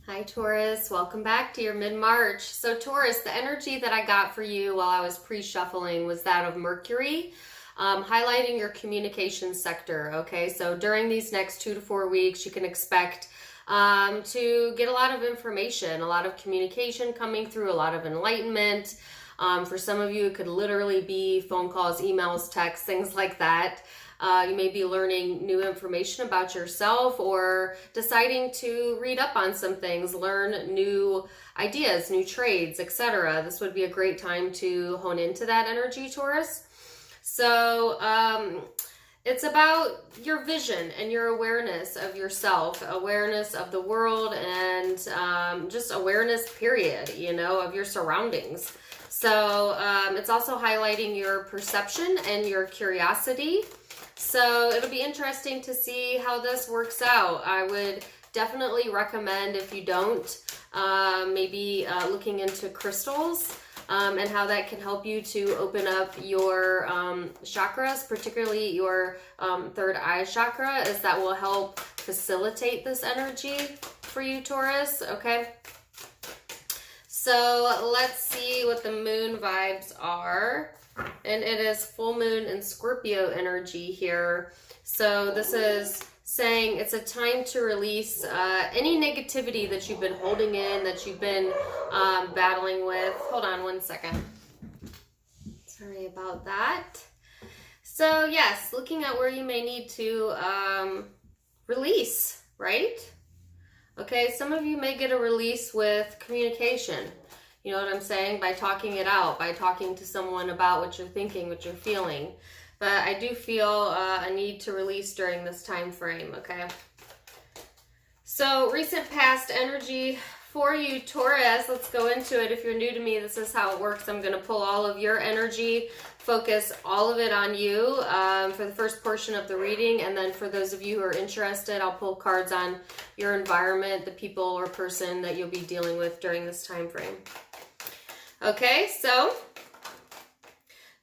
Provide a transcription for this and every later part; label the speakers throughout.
Speaker 1: Hi Taurus, welcome back to your mid-March. So Taurus, the energy that I got for you while I was pre-shuffling was that of Mercury, highlighting your communication sector. Okay, so during these next 2 to 4 weeks, you can expect to get a lot of information, a lot of communication coming through, a lot of enlightenment. For some of you, it could literally be phone calls, emails, texts, things like that. You may be learning new information about yourself or deciding to read up on some things, learn new ideas, new trades, etc. This would be a great time to hone into that energy, Taurus. So it's about your vision and your awareness of yourself, awareness of the world, and just awareness, period, of your surroundings. So it's also highlighting your perception and your curiosity. So it'll be interesting to see how this works out. I would definitely recommend, if you don't, maybe looking into crystals and how that can help you to open up your chakras, particularly your third eye chakra, as that will help facilitate this energy for you, Taurus, okay? So let's see what the moon vibes are. And it is full moon and Scorpio energy here. So this is saying it's a time to release any negativity that you've been holding in, that you've been battling with. Hold on one second. Sorry about that. So yes, looking at where you may need to release, right? Okay, some of you may get a release with communication. You know what I'm saying? By talking it out, by talking to someone about what you're thinking, what you're feeling. But I do feel a need to release during this time frame, okay? So recent past energy for you, Taurus. Let's go into it. If you're new to me, this is how it works. I'm going to pull all of your energy, focus all of it on you for the first portion of the reading. And then for those of you who are interested, I'll pull cards on your environment, the people or person that you'll be dealing with during this time frame. Okay, so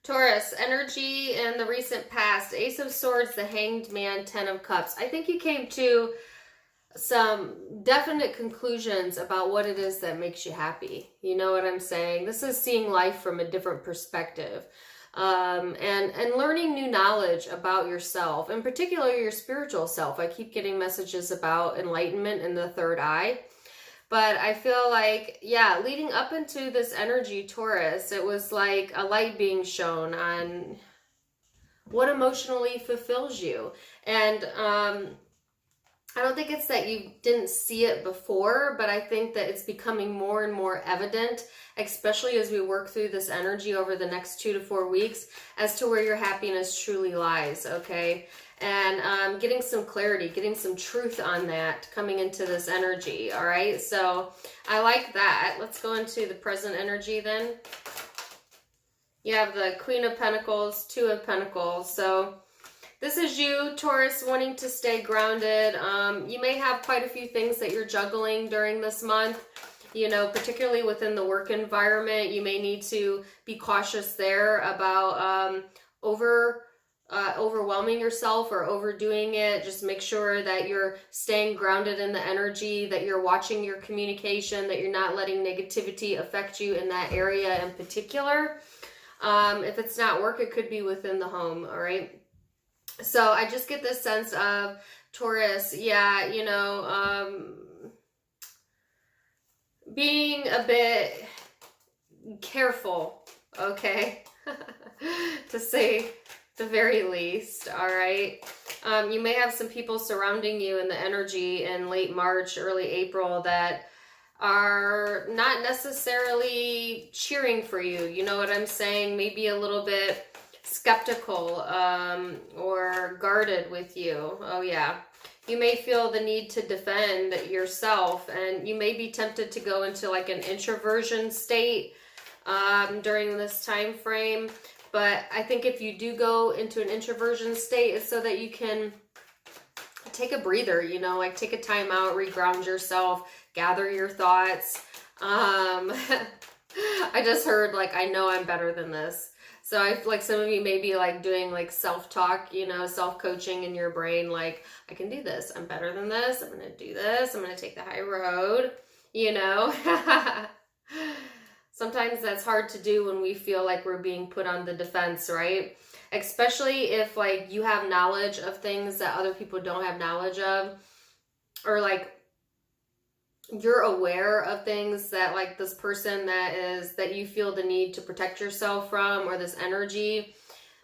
Speaker 1: Taurus, energy in the recent past, Ace of Swords, the Hanged Man, Ten of Cups. I think you came to some definite conclusions about what it is that makes you happy. You know what I'm saying? This is seeing life from a different perspective. And learning new knowledge about yourself, in particular your spiritual self. I keep getting messages about enlightenment in the third eye. But I feel like, yeah, leading up into this energy, Taurus, it was like a light being shown on what emotionally fulfills you. And I don't think it's that you didn't see it before, but I think that it's becoming more and more evident, especially as we work through this energy over the next 2 to 4 weeks, as to where your happiness truly lies, okay? And getting some clarity, getting some truth on that coming into this energy, all right? So I like that. Let's go into the present energy then. You have the Queen of Pentacles, Two of Pentacles. So this is you, Taurus, wanting to stay grounded. You may have quite a few things that you're juggling during this month, particularly within the work environment. You may need to be cautious there about overwhelming yourself or overdoing it. Just make sure that you're staying grounded in the energy, that you're watching your communication, that you're not letting negativity affect you in that area in particular. If it's not work, it could be within the home, all right? So I just get this sense of Taurus, yeah, being a bit careful, okay, to say the very least, all right? You may have some people surrounding you in the energy in late March, early April that are not necessarily cheering for you. You know what I'm saying? Maybe a little bit skeptical or guarded with you. Oh yeah. You may feel the need to defend yourself, and you may be tempted to go into like an introversion state during this time frame. But I think if you do go into an introversion state, it's so that you can take a breather, like take a time out, reground yourself, gather your thoughts. I just heard like, I know I'm better than this. So I feel like some of you may be like doing like self-talk, you know, self-coaching in your brain, like, I can do this, I'm better than this, I'm gonna do this, I'm gonna take the high road, you know. Sometimes that's hard to do when we feel like we're being put on the defense, right? Especially if like you have knowledge of things that other people don't have knowledge of, or like you're aware of things that like this person that you feel the need to protect yourself from, or this energy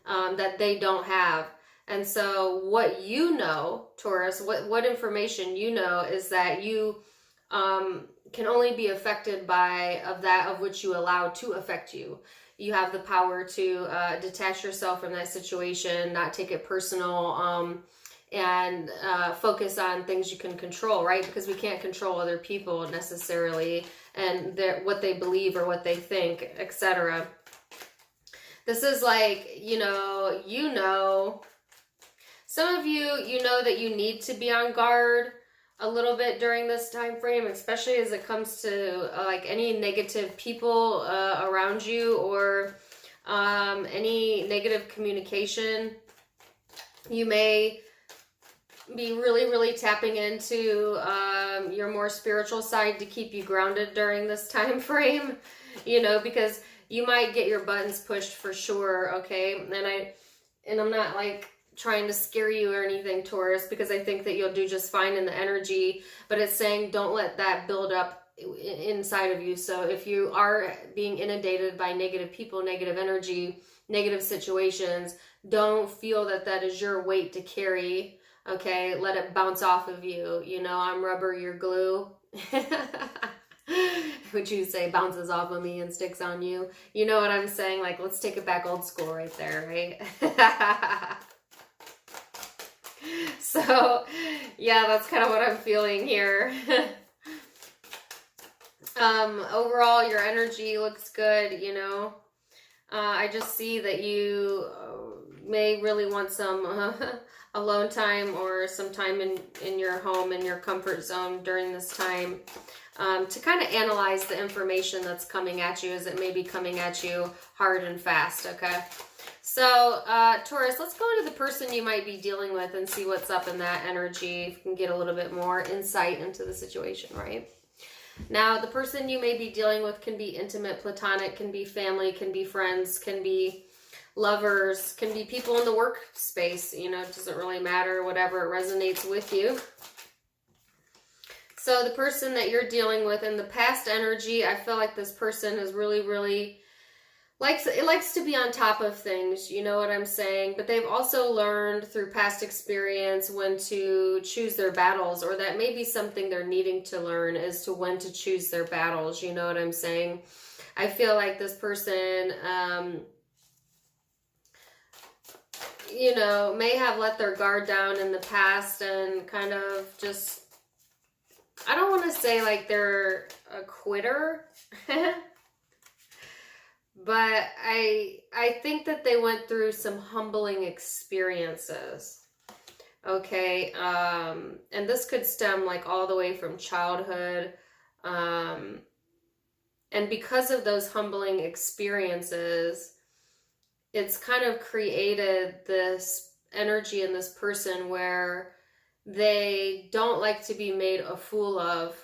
Speaker 1: that they don't have. And so what you know, Taurus, what information you know is that you can only be affected by that of which you allow to affect you. You have the power to detach yourself from that situation, not take it personal, and focus on things you can control, right? Because we can't control other people necessarily, and what they believe or what they think, etc. This is like, you know, some of you, you know that you need to be on guard a little bit during this time frame, especially as it comes to like any negative people around you, or any negative communication. You may be really, really tapping into your more spiritual side to keep you grounded during this time frame, you know, because you might get your buttons pushed for sure, okay? And I'm not like trying to scare you or anything, Taurus, because I think that you'll do just fine in the energy, but it's saying don't let that build up inside of you. So if you are being inundated by negative people, negative energy, negative situations, don't feel that that is your weight to carry. Okay, let it bounce off of you. You know, I'm rubber, you're glue. Would you say bounces off of me and sticks on you? You know what I'm saying? Like, let's take it back old school right there, right? So, yeah, that's kind of what I'm feeling here. Overall, your energy looks good, you know. I just see that you may really want some alone time, or some time in your home, in your comfort zone during this time, to kind of analyze the information that's coming at you, as it may be coming at you hard and fast, okay? So, Taurus, let's go to the person you might be dealing with and see what's up in that energy. If you can get a little bit more insight into the situation, right? Now, the person you may be dealing with can be intimate, platonic, can be family, can be friends, can be lovers, can be people in the workspace, you know, it doesn't really matter, whatever resonates with you. So the person that you're dealing with in the past energy, I feel like this person is really, really likes to be on top of things, you know what I'm saying? But they've also learned through past experience when to choose their battles, or that may be something they're needing to learn, is to when to choose their battles, you know what I'm saying? I feel like this person, you know, may have let their guard down in the past and kind of just, I don't want to say like they're a quitter, but I think that they went through some humbling experiences, okay? And this could stem like all the way from childhood, and because of those humbling experiences, it's kind of created this energy in this person where they don't like to be made a fool of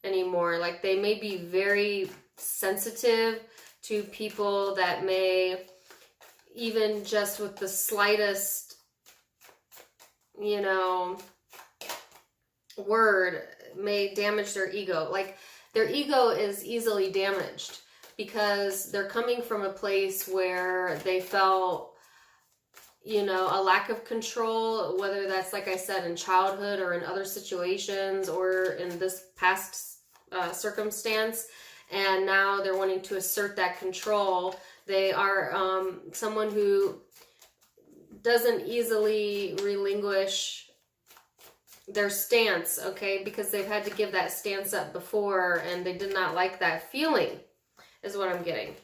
Speaker 1: anymore. Like, they may be very sensitive to people that may, even just with the slightest, you know, word, may damage their ego. Like, their ego is easily damaged because they're coming from a place where they felt, you know, a lack of control, whether that's, like I said, in childhood or in other situations or in this past circumstance. And now they're wanting to assert that control. They are someone who doesn't easily relinquish their stance, okay? Because they've had to give that stance up before, and they did not like that feeling, is what I'm getting.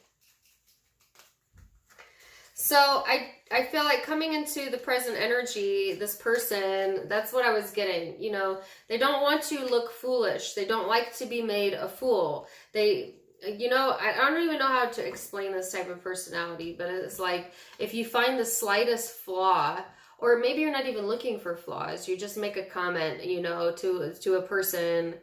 Speaker 1: So I feel like coming into the present energy, this person, that's what I was getting. You know, they don't want to look foolish. They don't like to be made a fool. They you know, I don't even know how to explain this type of personality, but it's like if you find the slightest flaw, or maybe you're not even looking for flaws, you just make a comment, you know, to a person,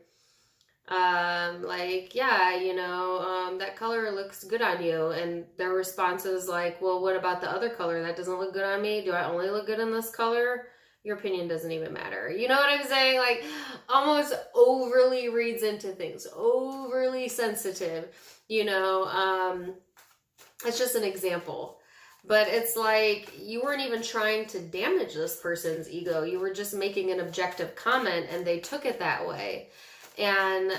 Speaker 1: like, yeah, you know, that color looks good on you, and their response is like, well, what about the other color? That doesn't look good on me. Do I only look good in this color? Your opinion doesn't even matter. You know what I'm saying? Like, almost overly reads into things, overly sensitive, you know. It's just an example. But it's like you weren't even trying to damage this person's ego. You were just making an objective comment, and they took it that way. And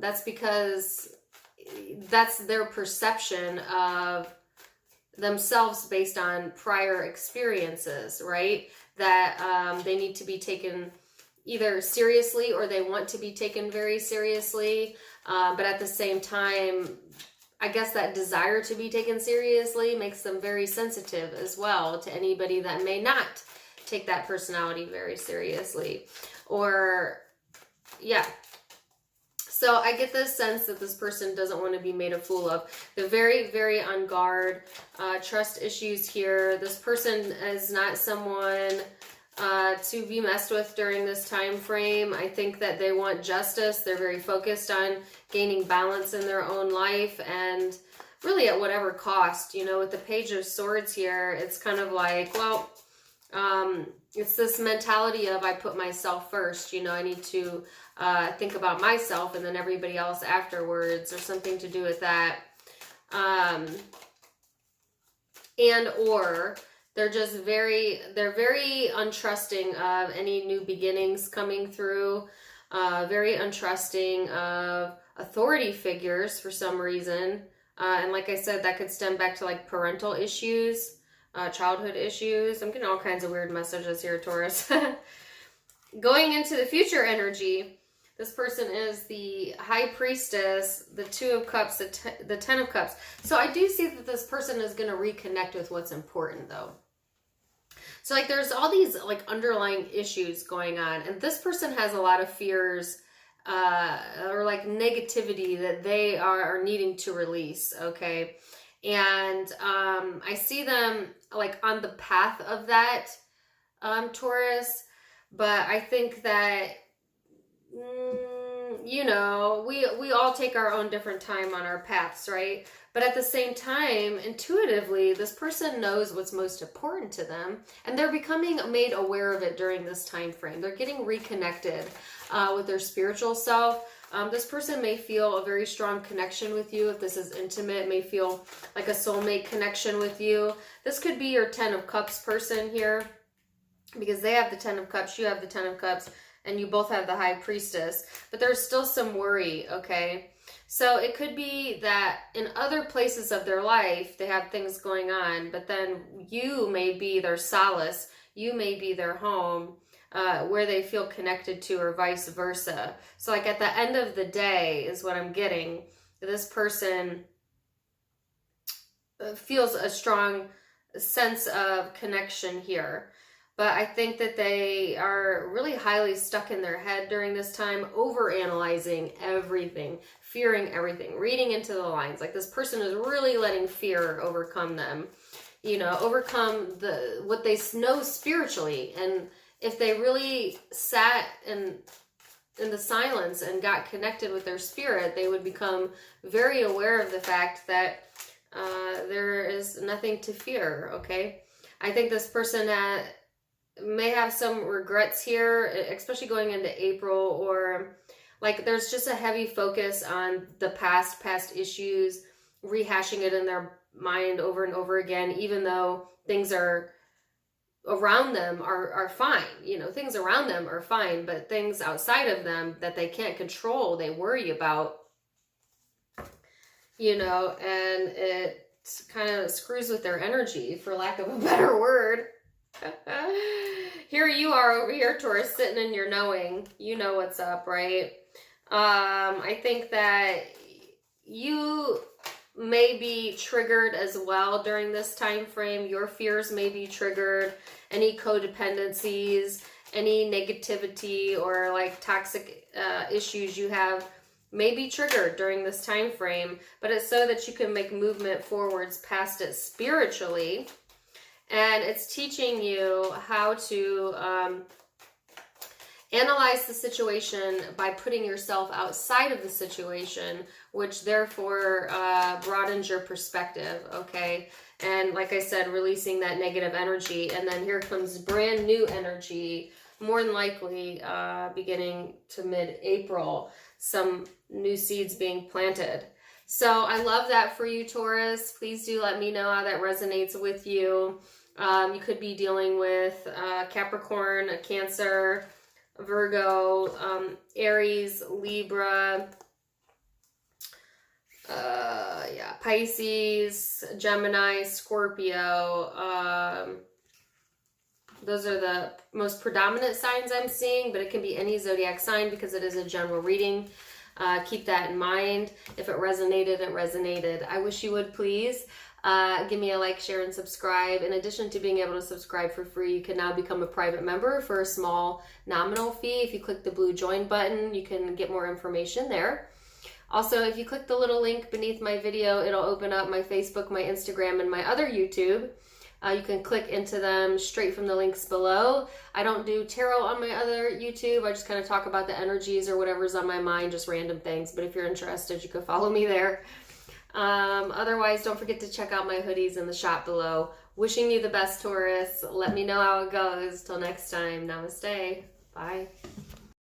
Speaker 1: that's because that's their perception of themselves based on prior experiences, right? That they need to be taken either seriously or they want to be taken very seriously. But at the same time, I guess that desire to be taken seriously makes them very sensitive as well to anybody that may not take that personality very seriously. Or, yeah. So I get this sense that this person doesn't want to be made a fool of. They're very, very on guard. Trust issues here. This person is not someone to be messed with during this time frame. I think that they want justice. They're very focused on gaining balance in their own life, and really at whatever cost. You know, with the Page of Swords here, it's kind of like, well, it's this mentality of I put myself first. You know, I need to think about myself and then everybody else afterwards, or something to do with that. And or they're just very untrusting of any new beginnings coming through. Very untrusting of authority figures for some reason. And like I said, that could stem back to like parental issues, childhood issues. I'm getting all kinds of weird messages here, Taurus. Going into the future energy, this person is the High Priestess, the Two of Cups, the Ten of Cups. So I do see that this person is going to reconnect with what's important, though. So like there's all these like underlying issues going on, and this person has a lot of fears or like negativity that they are needing to release, okay? And I see them like on the path of that, Taurus, but I think that, you know, we all take our own different time on our paths, right? But at the same time, intuitively, this person knows what's most important to them, and they're becoming made aware of it during this time frame. They're getting reconnected with their spiritual self. This person may feel a very strong connection with you. If this is intimate, may feel like a soulmate connection with you. This could be your Ten of Cups person here, because they have the Ten of Cups, you have the Ten of Cups, and you both have the High Priestess. But there's still some worry, okay? So it could be that in other places of their life, they have things going on, but then you may be their solace. You may be their home, where they feel connected to, or vice versa. So like at the end of the day is what I'm getting. This person feels a strong sense of connection here. But I think that they are really highly stuck in their head during this time, overanalyzing everything, fearing everything, reading into the lines. Like this person is really letting fear overcome them, you know, overcome what they know spiritually. And if they really sat in the silence and got connected with their spirit, they would become very aware of the fact that there is nothing to fear, okay? I think this person may have some regrets here, especially going into April, or like there's just a heavy focus on the past issues, rehashing it in their mind over and over again, even though things are around them are fine. You know, things around them are fine, but things outside of them that they can't control, they worry about, you know, and it kind of screws with their energy, for lack of a better word. Here you are over here, Taurus, sitting in your knowing. You know what's up, right? I think that you may be triggered as well during this time frame. Your fears may be triggered. Any codependencies, any negativity or like toxic issues you have may be triggered during this time frame, but it's so that you can make movement forwards past it spiritually. And it's teaching you how to analyze the situation by putting yourself outside of the situation, which therefore broadens your perspective, okay? And like I said, releasing that negative energy. And then here comes brand new energy, more than likely beginning to mid-April, some new seeds being planted. So I love that for you, Taurus. Please do let me know how that resonates with you. You could be dealing with Capricorn, Cancer, Virgo, Aries, Libra, Pisces, Gemini, Scorpio. Those are the most predominant signs I'm seeing, but it can be any zodiac sign because it is a general reading. Keep that in mind. If it resonated, it resonated. I wish you would please give me a like, share, and subscribe. In addition to being able to subscribe for free, you can now become a private member for a small nominal fee. If you click the blue join button, you can get more information there. Also, if you click the little link beneath my video, it'll open up my Facebook, my Instagram, and my other YouTube. You can click into them straight from the links below. I don't do tarot on my other YouTube. I just kind of talk about the energies or whatever's on my mind, just random things. But if you're interested, you can follow me there. Otherwise, don't forget to check out my hoodies in the shop below. Wishing you the best, Taurus. Let me know how it goes. Till next time, namaste. Bye.